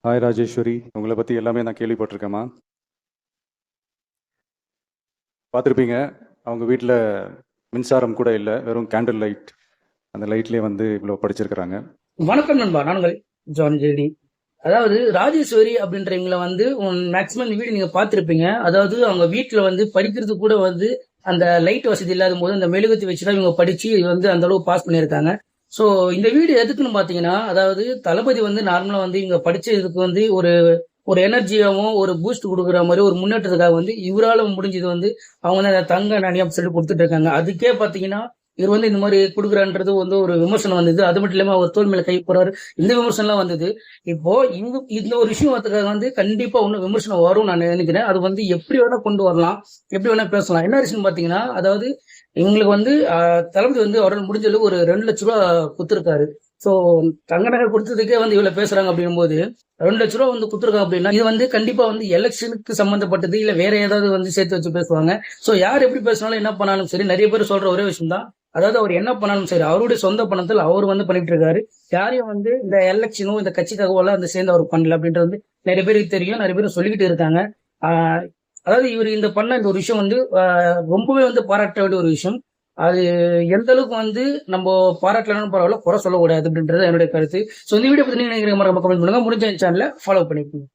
Hi Rajeswari, உங்களை பற்றி எல்லாமே நான் கேள்விப்பட்டிருக்கேம்மா. பார்த்துருப்பீங்க, அவங்க வீட்டில் மின்சாரம் கூட இல்லை, வெறும் கேண்டில் லைட். அந்த லைட்லேயே வந்து இவ்வளோ படிச்சிருக்கிறாங்க. வணக்கம் நண்பா, நானுங்கள் ஜான் ஜெடி. அதாவது ராஜேஸ்வரி அப்படின்றவங்கள வந்து மேக்சிமம் வீடு நீங்க பார்த்திருப்பீங்க. அதாவது அவங்க வீட்டுல வந்து படிக்கிறது கூட வந்து அந்த லைட் வசதி இல்லாத போது அந்த மெழுகுத்தி வச்சுதான் இவங்க படிச்சு வந்து அந்த அளவுக்கு பாஸ் பண்ணியிருக்காங்க. ஸோ இந்த வீடு எதுக்குன்னு பாத்தீங்கன்னா, அதாவது தளபதி வந்து நார்மலா வந்து இவங்க படிச்சதுக்கு வந்து ஒரு ஒரு எனர்ஜியாவும் ஒரு பூஸ்ட் கொடுக்குற மாதிரி ஒரு முன்னேற்றத்துக்காக வந்து இவரால முடிஞ்சது வந்து அவங்க வந்து அந்த தங்க நாணயம் சொல்லி கொடுத்துட்டு இருக்காங்க. அதுக்கே பாத்தீங்கன்னா இவர் வந்து இந்த மாதிரி கொடுக்குறான்றது வந்து ஒரு விமர்சனம் வந்தது. அது மட்டும் இல்லாம அவர் தோல் மேல கை போறாரு, இந்த விமர்சனம்லாம் வந்தது. இப்போ இந்த ஒரு விஷயம் வந்து கண்டிப்பா ஒன்னும் விமர்சனம் வரும் நான் நினைக்கிறேன். அது வந்து எப்படி வேணா கொண்டு வரலாம், எப்படி வேணா பேசலாம். என்ன விஷயம் பாத்தீங்கன்னா, அதாவது இவங்களுக்கு வந்து தளபதி வந்து அவரால் முடிஞ்ச அளவுக்கு ஒரு 2 லட்ச ரூபா கொடுத்துருக்காரு. சோ தங்க நகை கொடுத்ததுக்கே வந்து இவ்வளவு பேசுறாங்க அப்படின்னும் போது 2 லட்ச ரூபா வந்து கொடுத்துருக்காங்க அப்படின்னா இது வந்து கண்டிப்பா வந்து எலெக்ஷனுக்கு சம்பந்தப்பட்டது இல்ல வேற ஏதாவது வந்து சேர்த்து வச்சு பேசுவாங்க. சோ யார் எப்படி பேசினாலும் என்ன பண்ணாலும் சரி, நிறைய பேர் சொல்ற ஒரே விஷயம் தான், அதாவது அவர் என்ன பண்ணாலும் சரி அவருடைய சொந்த பணத்தில் அவர் வந்து பண்ணிட்டு இருக்காரு. யாரையும் வந்து இந்த எலெக்ஷனோ இந்த கட்சிக்காகவோ எல்லாம் அந்த சேர்ந்து அவர் பண்ணல அப்படின்றது வந்து நிறைய பேருக்கு தெரியும், நிறைய பேர் சொல்லிக்கிட்டு இருக்காங்க. ஆஹ் அதாவது இவர் இந்த பண்ண இந்த ஒரு விஷயம் வந்து ரொம்பவே வந்து பாராட்ட வேண்டிய ஒரு விஷயம். அது எந்த அளவுக்கு வந்து நம்ம பாராட்டலாம் பரவாயில்ல, குறை சொல்லக்கூடாது அப்படின்றது என்னுடைய கருத்து. ஸோ இந்த வீடியோ பத்தி நீங்க நினைக்கிறீங்க, மறக்காம கமெண்ட் பண்ணுங்க. முடிஞ்ச சேனலை ஃபாலோ பண்ணிக்கோங்க.